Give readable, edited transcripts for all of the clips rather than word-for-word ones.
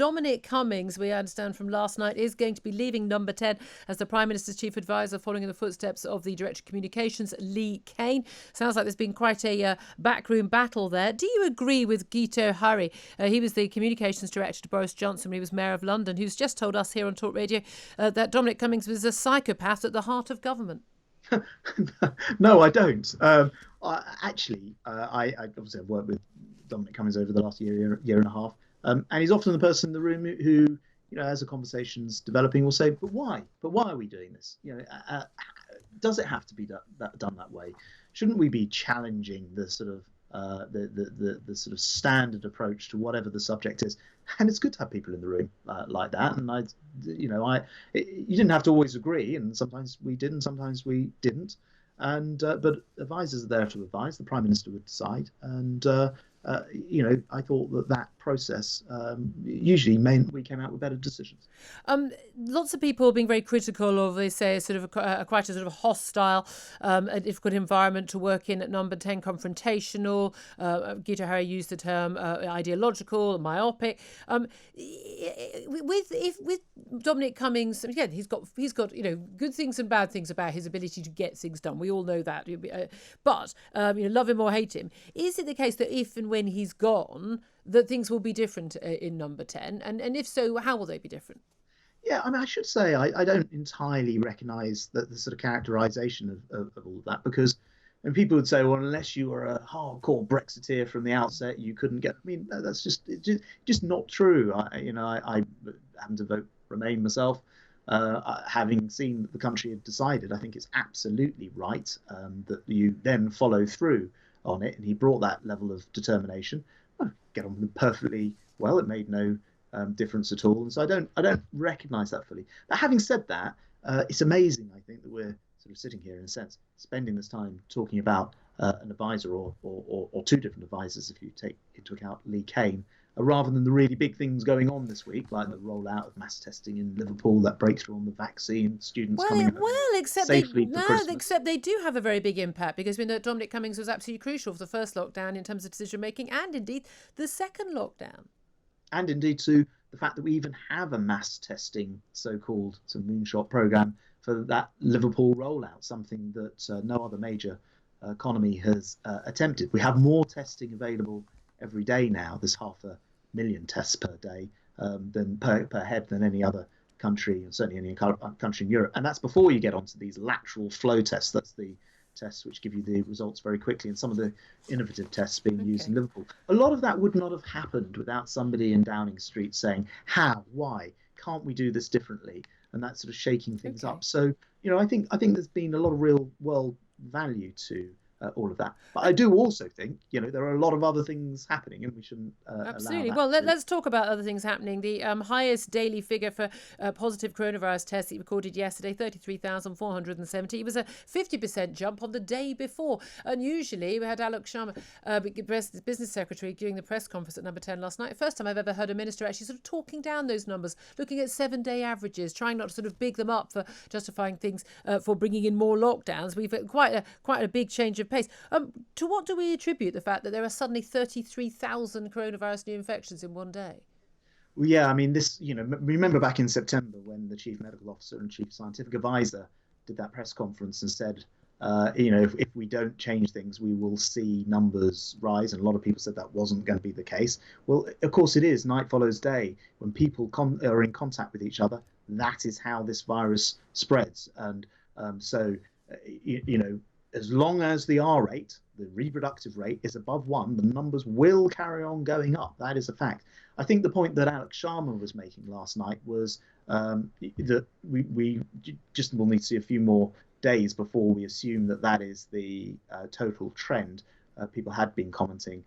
Dominic Cummings, we understand from last night, is going to be leaving Number 10 as the Prime Minister's chief advisor, following in the footsteps of the Director of Communications, Lee Kane. Sounds like there's been quite a backroom battle there. Do you agree with Guito Hurry? He was the communications director to Boris Johnson when he was Mayor of London, who's just told us here on Talk Radio that Dominic Cummings was a psychopath at the heart of government. No, I don't. I obviously have worked with Dominic Cummings over the last year and a half, and he's often the person in the room who, as the conversation's developing, will say, "But why? But why are we doing this? Does it have to be done that way? Shouldn't we be challenging the sort of the sort of standard approach to whatever the subject is?" And it's good to have people in the room like that. And you didn't have to always agree, and sometimes we did, and sometimes we didn't. And but advisors are there to advise. The Prime Minister would decide, and I thought that process usually meant we came out with better decisions. Lots of people have been very critical of, they say, quite a sort of hostile, difficult environment to work in at Number 10, confrontational. Guito Hurry used the term ideological, myopic. With Dominic Cummings, again, he's got good things and bad things about his ability to get things done. We all know that. But love him or hate him, is it the case that if and when he's gone, that things will be different in Number 10? And if so, how will they be different? Yeah, I should say I don't entirely recognise the sort of characterisation of all of that, because people would say, well, unless you were a hardcore Brexiteer from the outset, you couldn't get. That's just not true. I happen to vote Remain myself. Having seen that the country had decided, I think it's absolutely right that you then follow through on it. And he brought that level of determination. Get on with them perfectly well. It made no difference at all. And so I don't recognise that fully. But having said that, it's amazing, I think, that we're sort of sitting here in a sense, spending this time talking about an advisor or two different advisors, if you take into account Lee Kane, rather than the really big things going on this week, like the rollout of mass testing in Liverpool, that breakthrough on the vaccine, students coming safely for Christmas. Except they do have a very big impact, because we know Dominic Cummings was absolutely crucial for the first lockdown in terms of decision making, and indeed the second lockdown. And indeed to the fact that we even have a mass testing so-called moonshot programme for that Liverpool rollout, something that no other major economy has attempted. We have more testing available every day now. There's 500,000 tests per day than per head than any other country, and certainly any country in Europe. And that's before you get onto these lateral flow tests. That's the tests which give you the results very quickly, and some of the innovative tests being used in Liverpool. A lot of that would not have happened without somebody in Downing Street saying, how, why, can't we do this differently? And that's sort of shaking things up. So, I think there's been a lot of real world value to all of that. But I do also think, there are a lot of other things happening, and we shouldn't absolutely. Allow that let's talk about other things happening. The highest daily figure for positive coronavirus tests recorded yesterday, 33,470. It was a 50% jump on the day before. And usually we had Alok Sharma, business secretary, during the press conference at Number 10 last night. First time I've ever heard a minister actually sort of talking down those numbers, looking at 7-day averages, trying not to sort of big them up for justifying things for bringing in more lockdowns. We've had quite a big change of pace. To what do we attribute the fact that there are suddenly 33,000 coronavirus new infections in one day? Well, yeah, this, remember back in September when the chief medical officer and chief scientific advisor did that press conference and said, if we don't change things, we will see numbers rise. And a lot of people said that wasn't going to be the case. Well, of course it is. Night follows day. When people are in contact with each other, that is how this virus spreads. And as long as the R rate, the reproductive rate, is above 1, the numbers will carry on going up. That is a fact. I think the point that Alok Sharma was making last night was that we just will need to see a few more days before we assume that is the total trend. People had been commenting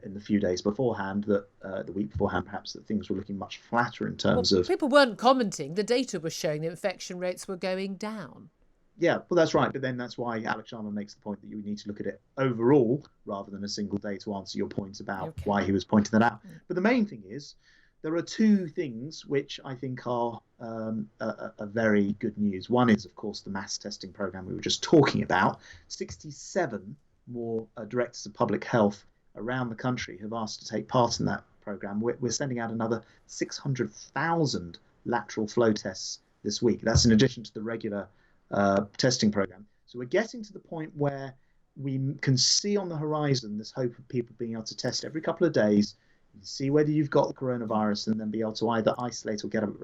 in the few days beforehand, that the week beforehand perhaps, that things were looking much flatter in terms of... People weren't commenting. The data was showing that infection rates were going down. Yeah, well, that's right. But then that's why Alok Sharma makes the point that you need to look at it overall rather than a single day to answer your point about why he was pointing that out. But the main thing is, there are two things which I think are very good news. One is, of course, the mass testing program we were just talking about. 67 more directors of public health around the country have asked to take part in that programme, we're sending out another 600,000 lateral flow tests this week. That's in addition to the regular testing programme. So we're getting to the point where we can see on the horizon this hope of people being able to test every couple of days, see whether you've got the coronavirus, and then be able to either isolate or go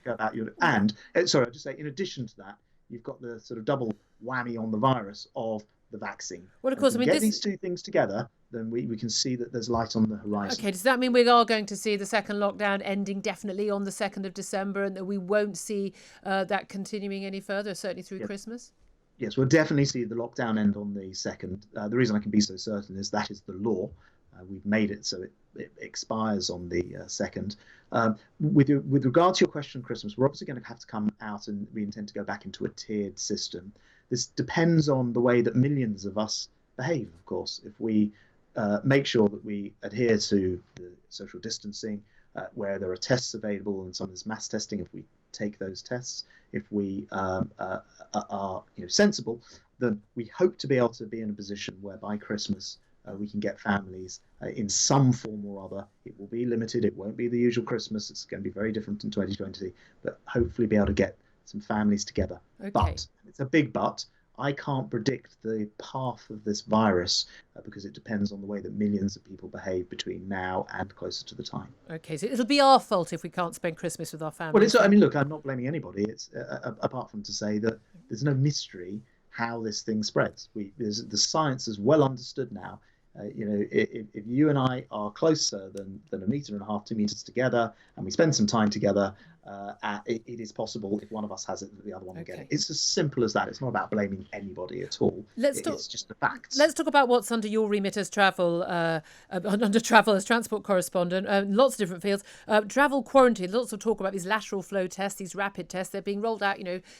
about your. And sorry, I'll just say, in addition to that, you've got the sort of double whammy on the virus of the vaccine. Well, of course, get these two things together, then we can see that there's light on the horizon. Okay, does that mean we are going to see the second lockdown ending definitely on the 2nd of December, and that we won't see that continuing any further, certainly through Christmas? Yes, we'll definitely see the lockdown end on the 2nd. The reason I can be so certain is that is the law. We've made it so it expires on the 2nd. With regard to your question, Christmas, we're obviously going to have to come out, and we intend to go back into a tiered system. This depends on the way that millions of us behave, of course. If we make sure that we adhere to the social distancing, where there are tests available and some of this mass testing, if we take those tests, if we are sensible, then we hope to be able to be in a position where by Christmas we can get families in some form or other. It will be limited. It won't be the usual Christmas. It's going to be very different in 2020, but hopefully be able to get some families together. Okay. But it's a big but. I can't predict the path of this virus because it depends on the way that millions of people behave between now and closer to the time. Okay, so it'll be our fault if we can't spend Christmas with our families. Well, look, I'm not blaming anybody. It's apart from to say that there's no mystery how this thing spreads. The science is well understood now. If you and I are closer than 1.5 meters, 2 meters together, and we spend some time together, it is possible if one of us has it that the other one will get it. It's as simple as that. It's not about blaming anybody at all. It's just the facts. Let's talk about what's under your remit as as transport correspondent. Lots of different fields. Travel quarantine. Lots of talk about these lateral flow tests, these rapid tests. They're being rolled out,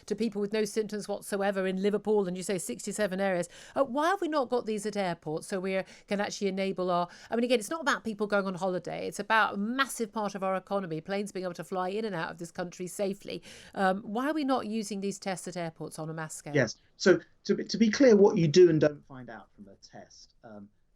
to people with no symptoms whatsoever in Liverpool, and you say 67 areas. Why have we not got these at airports so we can actually enable again, it's not about people going on holiday. It's about a massive part of our economy, planes being able to fly in and out of this country safely. Why are we not using these tests at airports on a mass scale? Yes. So to be clear, what you do and don't find out from a test,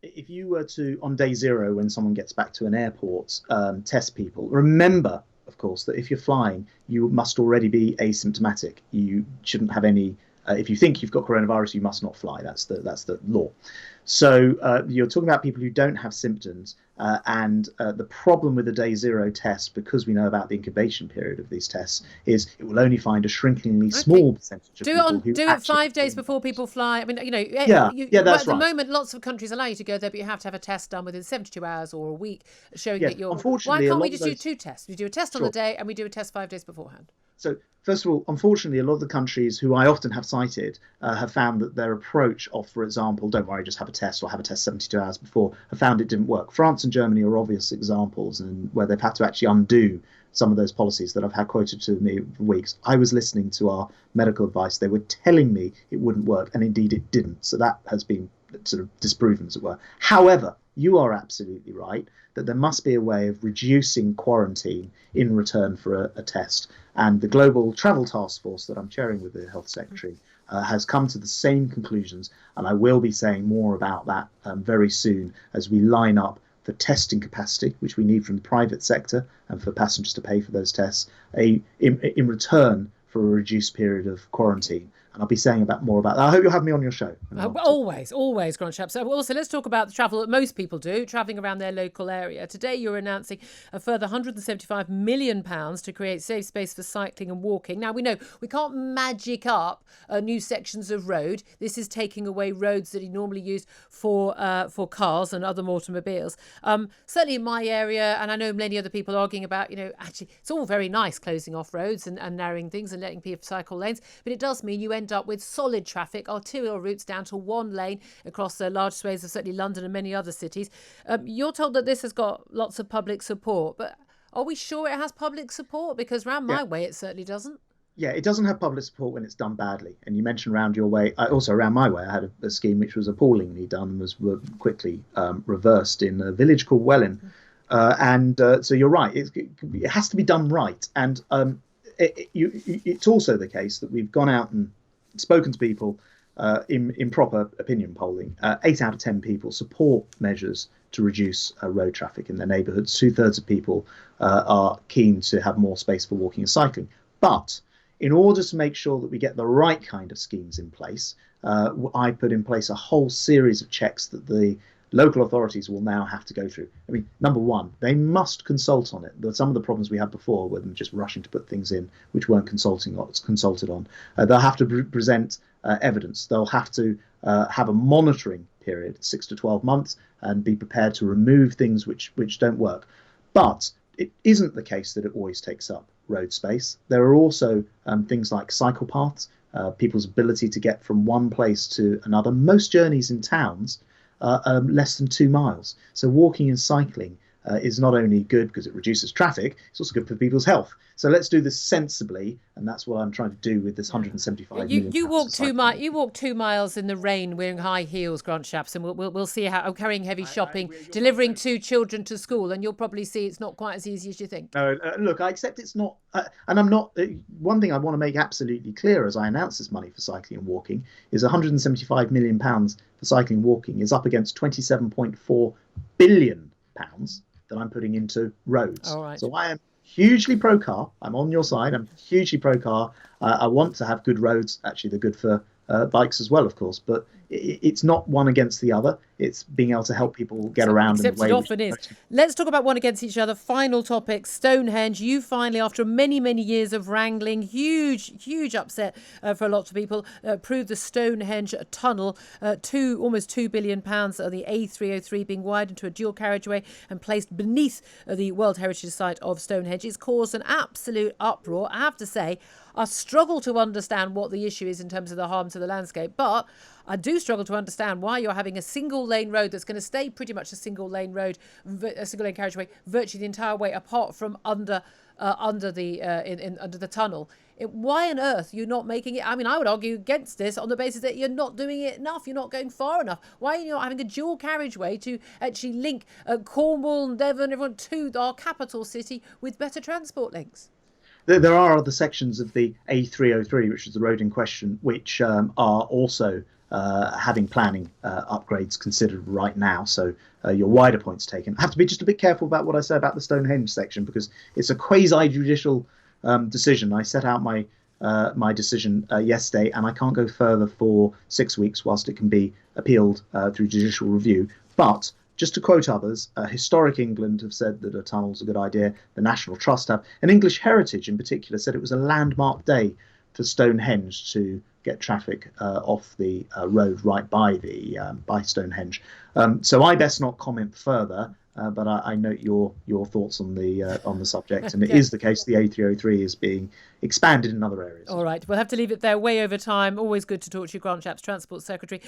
if you were to, on day 0, when someone gets back to an airport, test people, remember, of course, that if you're flying, you must already be asymptomatic. You shouldn't have any. If you think you've got coronavirus, you must not fly. That's the law. So you're talking about people who don't have symptoms, and the problem with the day 0 test, because we know about the incubation period of these tests, is it will only find a shrinkingly small percentage of people who do it 5 days before people fly. That's right. At the moment, lots of countries allow you to go there, but you have to have a test done within 72 hours or a week, showing that you're. Why can't we just do 2 tests? We do a test on the day, and we do a test 5 days beforehand. So, first of all, unfortunately, a lot of the countries who I often have cited have found that their approach of, for example, don't worry, just have a test or have a test 72 hours before, have found it didn't work. France and Germany are obvious examples, and where they've had to actually undo some of those policies that I've had quoted to me for weeks. I was listening to our medical advice. They were telling me it wouldn't work, and indeed it didn't. So that has been sort of disproven, as it were. However, you are absolutely right that there must be a way of reducing quarantine in return for a test. And the Global Travel Task Force that I'm chairing with the Health Secretary has come to the same conclusions. And I will be saying more about that very soon as we line up the testing capacity, which we need from the private sector, and for passengers to pay for those tests, in return for a reduced period of quarantine. And I'll be saying more about that. I hope you'll have me on your show. Always, Grant Shapps. So also, let's talk about the travel that most people do, travelling around their local area. Today, you're announcing a further £175 million to create safe space for cycling and walking. Now, we know we can't magic up new sections of road. This is taking away roads that are normally used for cars and other automobiles. Certainly in my area, and I know many other people arguing about, actually, it's all very nice closing off roads and narrowing things and letting people cycle lanes, but it does mean you end up with solid traffic, arterial routes down to one lane across the large swathes of certainly London and many other cities. You're told that this has got lots of public support, but are we sure it has public support? Because round my way, it certainly doesn't. Yeah, it doesn't have public support when it's done badly. And you mentioned round your way. Also, around my way, I had a scheme which was appallingly done and was quickly reversed in a village called Welwyn. So you're right. It has to be done right. And it's also the case that we've gone out and spoken to people in proper opinion polling. 8 out of 10 people support measures to reduce road traffic in their neighbourhoods. 2/3 of people are keen to have more space for walking and cycling. But in order to make sure that we get the right kind of schemes in place, I put in place a whole series of checks that the local authorities will now have to go through. I mean, number one, they must consult on it. Some of the problems we had before were them just rushing to put things in which weren't consulted on. They'll have to present evidence. They'll have to have a monitoring period, 6 to 12 months, and be prepared to remove things which don't work. But it isn't the case that it always takes up road space. There are also things like cycle paths, people's ability to get from one place to another. Most journeys in towns are less than 2 miles. So walking and cycling is not only good because it reduces traffic, it's also good for people's health. So let's do this sensibly, and that's what I'm trying to do with this 175 million. You walk 2 miles. You walk 2 miles in the rain wearing high heels, Grant Shapps, and we'll see how carrying heavy shopping, delivering 2 children to school, and you'll probably see it's not quite as easy as you think. No, look, I accept it's not, and I'm not. One thing I want to make absolutely clear as I announce this money for cycling and walking is 175 million pounds for cycling and walking is up against 27.4 billion pounds that I'm putting into roads. All right. So I am hugely pro car. I'm on your side. I'm hugely pro car. I want to have good roads. Actually, they're good for bikes as well, of course. But it's not one against the other. It's being able to help people get around. Except it often is. Let's talk about one against each other. Final topic, Stonehenge. You finally, after many, many years of wrangling, huge upset for a lot of people, approved the Stonehenge tunnel, almost £2 billion of the A303 being widened to a dual carriageway and placed beneath the World Heritage Site of Stonehenge. It's caused an absolute uproar. I have to say, I struggle to understand what the issue is in terms of the harm to the landscape, but I do struggle to understand why you're having a single lane road that's going to stay pretty much a single lane road, a single lane carriageway, virtually the entire way, apart from under the tunnel. Why on earth you're not making it? I mean, I would argue against this on the basis that you're not doing it enough. You're not going far enough. Why are you not having a dual carriageway to actually link Cornwall, Devon, everyone to our capital city with better transport links? There are other sections of the A303, which is the road in question, which are also having planning upgrades considered right now. So your wider point's taken. I have to be just a bit careful about what I say about the Stonehenge section because it's a quasi-judicial decision. I set out my decision yesterday, and I can't go further for 6 weeks whilst it can be appealed through judicial review. But just to quote others, Historic England have said that a tunnel's a good idea. The National Trust have. And English Heritage in particular said it was a landmark day for Stonehenge to get traffic off the road right by Stonehenge. So I best not comment further. But I note your thoughts on the subject, and it is the case the A303 is being expanded in other areas. All right, we'll have to leave it there. Way over time. Always good to talk to you, Grant Shapps, Transport Secretary.